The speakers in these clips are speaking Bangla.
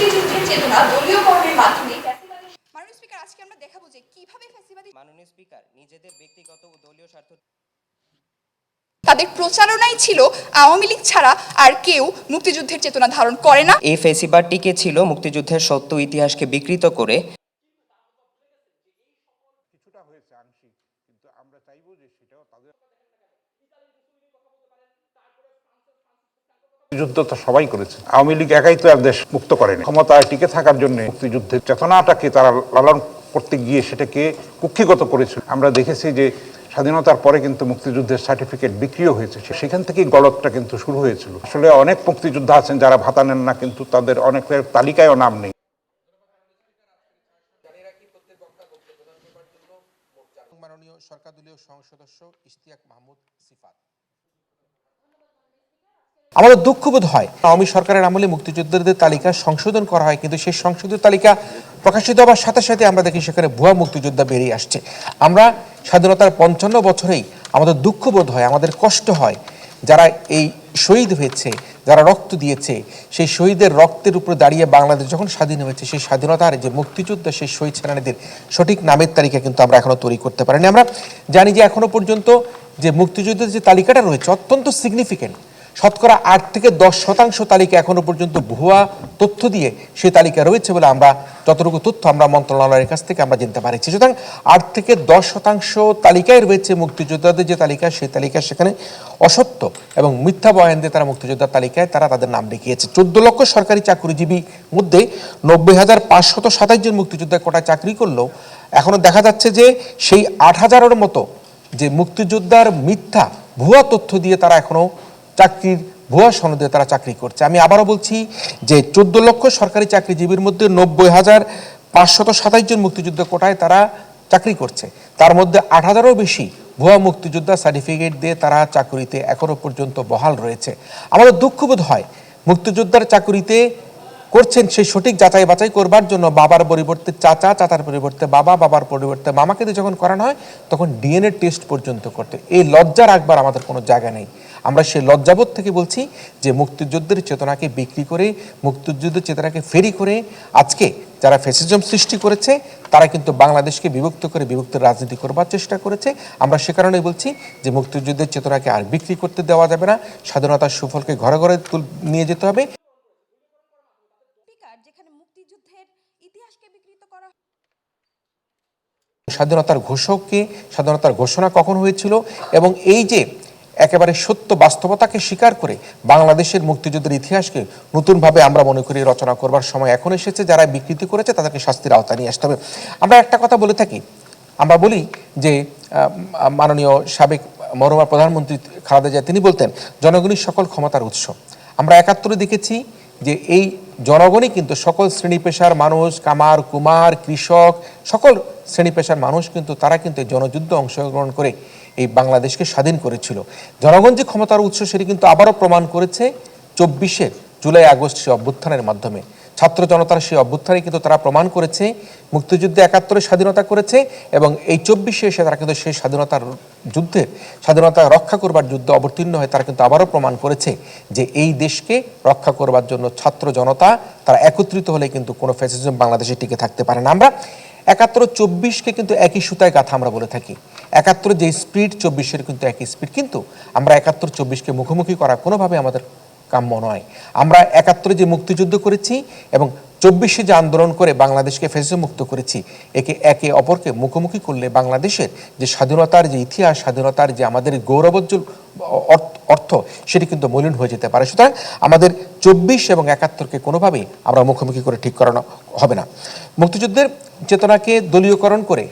মুক্তিযুদ্ধের চেতনা দলীয়করণের মাধ্যমে মাননীয় স্পিকার, আজকে আমরা দেখাবো যে কিভাবে ফ্যাসিবাদী মাননীয় স্পিকার নিজেদের ব্যক্তিগত ও দলীয় স্বার্থ তাদের প্রচারণাই ছিল আওয়ামী লীগ ছাড়া আর কেউ মুক্তিযুদ্ধের চেতনা ধারণ করে না। এই ফেসিবাদটিকে ছিল মুক্তিযুদ্ধের সত্য ইতিহাসকে বিকৃত করে কিছুটা হয়েছে আংশিক, কিন্তু আমরা চাইবো যে সেটাও তাদের যুদ্ধ তো সবাই করেছে। আওয়ামী লীগ একাই তো আর দেশ মুক্ত করেনি। ক্ষমতায় টিকে থাকার জন্য মুক্তিযুদ্ধের চেতনাটাকে তারা লালন করতে গিয়ে সেটাকে কুক্ষিগত করেছিল। আমরা দেখেছি যে স্বাধীনতার পরে কিন্তু মুক্তিযুদ্ধের সার্টিফিকেট বিক্রিও হয়েছে, সেখান থেকেই গলতটা কিন্তু শুরু হয়েছিল। আসলে অনেক মুক্তিযোদ্ধা আছেন যারা ভাতা নেন না, কিন্তু তাদের অনেকের তালিকায়ও নাম নেই। মাননীয় সরকার দলীয় সদস্য ইশতিয়াক মাহমুদ সিফাত। আমাদের দুঃখবোধ হয় আওয়ামী সরকারের আমলে মুক্তিযোদ্ধাদের তালিকা সংশোধন করা হয়, কিন্তু সেই সংশোধিত তালিকা প্রকাশিত হওয়ার সাথে সাথে আমরা দেখি সেখানে ভুয়া মুক্তিযোদ্ধা বেরিয়ে আসছে। আমরা স্বাধীনতার 55 বছরেই আমাদের দুঃখবোধ হয়, আমাদের কষ্ট হয়, যারা এই শহীদ হয়েছে, যারা রক্ত দিয়েছে, সেই শহীদের রক্তের উপরে দাঁড়িয়ে বাংলাদেশ যখন স্বাধীন হয়েছে, সেই স্বাধীনতার যে মুক্তিযোদ্ধা, সেই শহীদ সেনানীদের সঠিক নামের তালিকা কিন্তু আমরা এখনো তৈরি করতে পারিনি। আমরা জানি যে এখনো পর্যন্ত যে মুক্তিযুদ্ধের যে তালিকাটা রয়েছে অত্যন্ত সিগনিফিকেন্ট। শতকরা 8 থেকে 10% তালিকা এখনো পর্যন্ত ভুয়া তথ্য দিয়ে সেই তালিকা রয়েছে বলে আমরা যতটুকু তথ্য আমরা মন্ত্রণালয়ের কাছ থেকে আমরা জানতে পারছি। সুতরাং 8 থেকে 10% তালিকায় রয়েছে মুক্তিযোদ্ধাদের যে তালিকা, সেই তালিকা সেখানে অসত্য এবং মিথ্যা বয়ান দিয়ে তারা মুক্তিযোদ্ধার তালিকায় তারা তাদের নাম লিখিয়েছে। 14 লক্ষ সরকারি চাকরিজীবী মধ্যে 90,527 জন মুক্তিযোদ্ধা কোটায় চাকরি করলেও এখনো দেখা যাচ্ছে যে সেই 8,000-এর মতো যে মুক্তিযোদ্ধার মিথ্যা ভুয়া তথ্য দিয়ে তারা এখনো চাকরির ভুয়া সনদে তারা চাকরি করছে। আমি আবারও বলছি যে 14 লক্ষ সরকারি চাকরিজীবীর মধ্যে 90,527 জন মুক্তিযুদ্ধ কোটায় তারা চাকরি করছে, তার মধ্যে 8,000-এরও বেশি ভুয়া মুক্তিযোদ্ধা সার্টিফিকেট দিয়ে তারা চাকরিতে এখনো পর্যন্ত বহাল রয়েছে। আমাদের দুঃখবোধ হয় মুক্তিযোদ্ধার চাকরিতে করছেন সেই সঠিক যাচাই বাছাই করবার জন্য বাবার পরিবর্তে চাচা, চাচার পরিবর্তে বাবা, বাবার পরিবর্তে মামাকে দিয়ে যখন করানো হয় তখন ডিএনএ টেস্ট পর্যন্ত করতে। এই লজ্জা রাখবার আমাদের কোনো জায়গা নেই। আমরা সেই লজ্জাবোধ থেকে বলছি যে মুক্তিযুদ্ধের চেতনাকে বিক্রি করে, মুক্তিযুদ্ধের চেতনাকে ফেরি করে আজকে যারা ফ্যাসিজম সৃষ্টি করেছে তারা কিন্তু বাংলাদেশকে বিভক্ত করে বিভক্তের রাজনীতি করবার চেষ্টা করেছে। আমরা সে কারণেই বলছি যে মুক্তিযুদ্ধের চেতনাকে আর বিক্রি করতে দেওয়া যাবে না, স্বাধীনতার সুফলকে ঘরে ঘরে নিয়ে যেতে হবে। যেখানে মুক্তিযুদ্ধের ইতিহাসকে বিকৃত করা, স্বাধীনতার ঘোষককে, স্বাধীনতার ঘোষণা কখন হয়েছিল এবং এই যে একেবারে সত্য বাস্তবতাকে স্বীকার করে বাংলাদেশের মুক্তিযুদ্ধের ইতিহাসকে নতুনভাবে আমরা মনে করি রচনা করবার সময় এখন এসেছে। যারা বিকৃতি করেছে তাদেরকে শাস্তির আওতায় নিয়ে আসতে হবে। আমরা একটা কথা বলে থাকি, আমরা বলি যে মাননীয় সাবেক মরহুমা প্রধানমন্ত্রী খালেদা জিয়া তিনি বলতেন জনগণই সকল ক্ষমতার উৎস। আমরা 71-এ দেখেছি যে এই জনগণই কিন্তু সকল শ্রেণী পেশার মানুষ, কামার কুমার, কৃষক, সকল শ্রেণী পেশার মানুষ কিন্তু তারা কিন্তু এই জনযুদ্ধে অংশগ্রহণ করে এই বাংলাদেশকে স্বাধীন করেছিল। জনগণ যে ক্ষমতার উৎস সেটি কিন্তু আবারও প্রমাণ করেছে 24 জুলাই আগস্ট সেই অভ্যুত্থানের মাধ্যমে। ছাত্র জনতার সেই অভ্যুত্থানে কিন্তু তারা প্রমাণ করেছে মুক্তিযুদ্ধে 71-এ স্বাধীনতা করেছে এবং এই 24-এ এসে তারা কিন্তু সেই স্বাধীনতার যুদ্ধে, স্বাধীনতা রক্ষা করবার যুদ্ধে অবতীর্ণ হয়ে তারা কিন্তু আবারও প্রমাণ করেছে যে এই দেশকে রক্ষা করবার জন্য ছাত্র জনতা তারা একত্রিত হলে কিন্তু কোনো ফ্যাসিজম বাংলাদেশে টিকে থাকতে পারে না। আমরা 71-24-কে কিন্তু একই সুতায় গাথা আমরা বলে থাকি। 71 যে স্পিড 24-এর কিন্তু একই স্পিড, কিন্তু আমরা 71-24-কে মুখোমুখি করা কোনোভাবে আমাদের কাম্য নয়। আমরা 71-এ যে মুক্তিযুদ্ধ করেছি এবং 24-এ যে আন্দোলন করে বাংলাদেশকে ফ্যাসিজম মুক্ত করেছি, একে অপরকে মুখোমুখি করলে বাংলাদেশের যে স্বাধীনতার যে ইতিহাস, স্বাধীনতার যে আমাদের গৌরবোজ্জ্বল অর্থ সেটি কিন্তু মলিন হয়ে যেতে পারে। সুতরাং আমাদের 24 এবং 71-কে কোনোভাবেই আমরা মুখোমুখি করে ঠিক করানো হবে না। মুক্তিযুদ্ধের চেতনাকে দলীয়করণ করে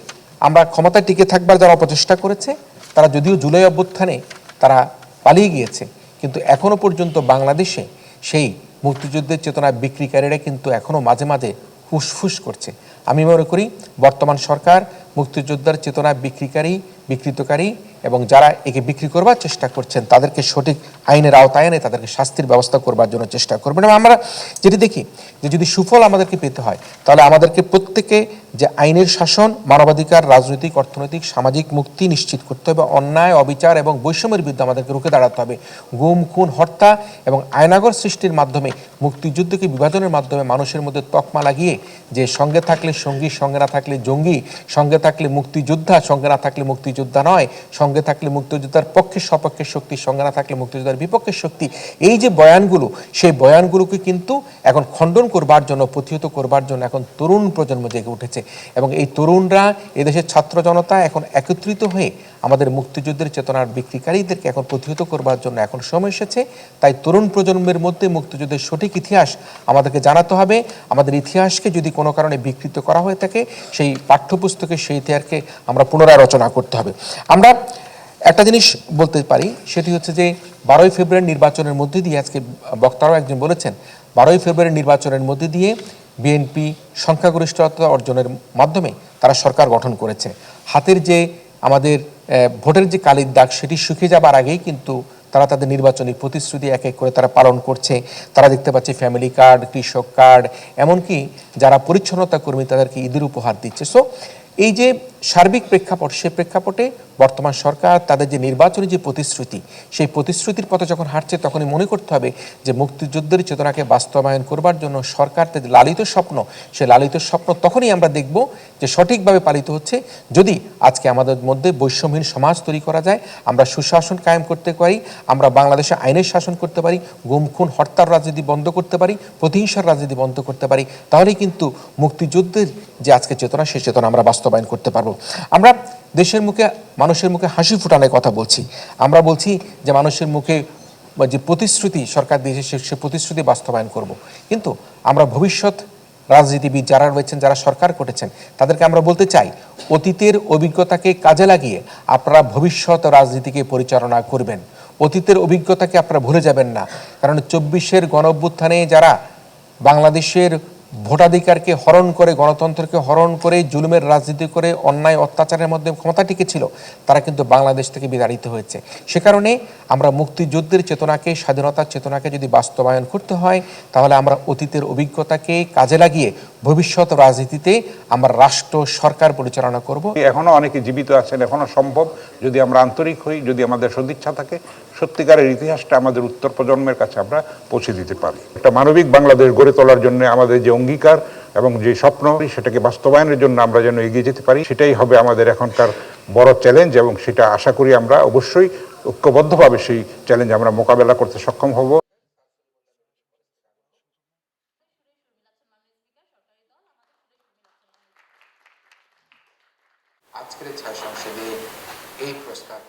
আমরা ক্ষমতায় টিকে থাকবার যারা অপচেষ্টা করেছে তারা যদিও জুলাই অভ্যুত্থানে তারা পালিয়ে গিয়েছে, কিন্তু এখনো পর্যন্ত বাংলাদেশে সেই মুক্তিযুদ্ধের চেতনা বিক্রিকারীরা কিন্তু এখনো মাঝে মাঝে ফুসফুস করছে। আমি মনে করি বর্তমান সরকার মুক্তিযোদ্ধার চেতনা বিক্রিকারী, বিকৃতকারী এবং যারা একে বিক্রি করবার চেষ্টা করছেন তাদেরকে সঠিক আইনের আওতায় এনে তাদেরকে শাস্তির ব্যবস্থা করবার জন্য চেষ্টা করবেন। এবং আমরা যেটি দেখি যে যদি সুফল আমাদেরকে পেতে হয় তাহলে আমাদেরকে প্রত্যেকে যে আইনের শাসন, মানবাধিকার, রাজনৈতিক, অর্থনৈতিক, সামাজিক মুক্তি নিশ্চিত করতে হবে, অন্যায়, অবিচার এবং বৈষম্যের বিরুদ্ধে আমাদেরকে রুখে দাঁড়াতে হবে। গুম, খুন, হত্যা এবং আয়নাগর সৃষ্টির মাধ্যমে, মুক্তিযুদ্ধকে বিভাজনের মাধ্যমে মানুষের মধ্যে তকমা লাগিয়ে যে সঙ্গে থাকলে সঙ্গী, সঙ্গে না থাকলে জঙ্গি, সঙ্গে থাকলে মুক্তিযোদ্ধা, সঙ্গে না থাকলে মুক্তিযোদ্ধা নয়, সঙ্গে থাকলে মুক্তিযোদ্ধার পক্ষে সপক্ষের শক্তি, সঙ্গে না থাকলে মুক্তিযোদ্ধার বিপক্ষের শক্তি, এই যে বয়ানগুলো, সেই বয়ানগুলোকে কিন্তু এখন খণ্ডন করবার জন্য, প্রতিহত করবার জন্য এখন তরুণ প্রজন্ম জেগে উঠেছে। এবং এই তরুণরা, এদেশের ছাত্র জনতা এখন একত্রিত হয়ে আমাদের মুক্তিযুদ্ধের চেতনার বিক্রিকারীদেরকে এখন প্রতিহত করবার জন্য এখন সময় এসেছে। তাই তরুণ প্রজন্মের মধ্যে মুক্তিযুদ্ধের সঠিক ইতিহাস আমাদেরকে জানাতে হবে। আমাদের ইতিহাসকে যদি কোনো কারণে বিকৃত করা হয়ে থাকে, সেই পাঠ্যপুস্তকে সেই ইতিহাসকে আমরা পুনরায় রচনা করতে হবে। আমরা একটা জিনিস বলতে পারি, সেটি হচ্ছে যে 12ই ফেব্রুয়ারি নির্বাচনের মধ্যে দিয়ে, আজকে বক্তারাও একজন বলেছেন, 12ই ফেব্রুয়ারি নির্বাচনের মধ্যে দিয়ে বিএনপি সংখ্যাগরিষ্ঠতা অর্জনের মাধ্যমে তারা সরকার গঠন করেছে। হাতের যে আমাদের ভোটের যে কালির দাগ, সেটি শুকিয়ে যাবার আগেই কিন্তু তারা তাদের নির্বাচনী প্রতিশ্রুতি এক এক করে তারা পালন করছে। তারা দেখতে পাচ্ছে ফ্যামিলি কার্ড, কৃষক কার্ড, এমনকি যারা পরিচ্ছন্নতা কর্মী তাদেরকে ঈদের উপহার দিচ্ছে। সো এই যে সার্বিক প্রেক্ষাপট, সেই প্রেক্ষাপটে বর্তমান সরকার তাদের যে নির্বাচনী যে প্রতিশ্রুতি, সেই প্রতিশ্রুতির পথে যখন হাঁটছে, তখনই মনে করতে হবে যে মুক্তিযুদ্ধের চেতনাকে বাস্তবায়ন করবার জন্য সরকার তাদের লালিত স্বপ্ন, সেই লালিত স্বপ্ন তখনই আমরা দেখব যে সঠিকভাবে পালিত হচ্ছে যদি আজকে আমাদের মধ্যে বৈষম্যহীন সমাজ তৈরি করা যায়, আমরা সুশাসন কায়েম করতে পারি, আমরা বাংলাদেশে আইনের শাসন করতে পারি, গুম, খুন, হত্যার রাজনীতি বন্ধ করতে পারি, প্রতিহিংসার রাজনীতি বন্ধ করতে পারি, তাহলেই কিন্তু মুক্তিযুদ্ধের যে আজকে চেতনা, সেই চেতনা আমরা বাস্তবায়ন করতে পারবো। আমরা দেশের মুখে, মানুষের মুখে হাসি ফুটানোর কথা বলছি, আমরা বলছি যে মানুষের মুখে যে প্রতিশ্রুতি সরকার দিয়েছে সে প্রতিশ্রুতি বাস্তবায়ন করব। কিন্তু আমরা ভবিষ্যৎ রাজনীতিবিদ যারা রয়েছেন, যারা সরকার করেছেন, তাদেরকে আমরা বলতে চাই, অতীতের অভিজ্ঞতাকে কাজে লাগিয়ে আপনারা ভবিষ্যৎ রাজনীতিকে পরিচালনা করবেন। অতীতের অভিজ্ঞতাকে আপনারা ভুলে যাবেন না। কারণ 24-এর গণঅভ্যুত্থানে যারা বাংলাদেশের ভোটাধিকারকে হরণ করে, গণতন্ত্রকে হরণ করে, জুলুমের রাজনীতি করে, অন্যায় অত্যাচারের মধ্যে ক্ষমতা টিকেছিল, তারা কিন্তু বাংলাদেশ থেকে বিতাড়িত হয়েছে। সে কারণে আমরা মুক্তিযুদ্ধের চেতনাকে, স্বাধীনতার চেতনাকে যদি বাস্তবায়ন করতে হয়, তাহলে আমরা অতীতের অভিজ্ঞতাকে কাজে লাগিয়ে ভবিষ্যৎ রাজনীতিতে আমরা রাষ্ট্র, সরকার পরিচালনা করব। এখনো অনেকে জীবিত আছেন, এখনো সম্ভব যদি আমরা আন্তরিক হই, যদি আমাদের সদিচ্ছা থাকে, সত্যিকারের ইতিহাসটা আমাদের উত্তর প্রজন্মের কাছে আমরা পৌঁছে দিতে পারি। একটা মানবিক বাংলাদেশ গড়ে তোলার জন্য আমাদের যে অঙ্গীকার এবং যে স্বপ্ন, সেটাকে বাস্তবায়নের জন্য আমরা যেন এগিয়ে যেতে পারি, সেটাই হবে আমাদের এখনকার বড় চ্যালেঞ্জ। এবং সেটা আশা করি আমরা অবশ্যই ঐক্যবদ্ধভাবে সেই চ্যালেঞ্জ আমরা মোকাবেলা করতে সক্ষম হব। আজকের 6 সংসদে এই প্রস্তাব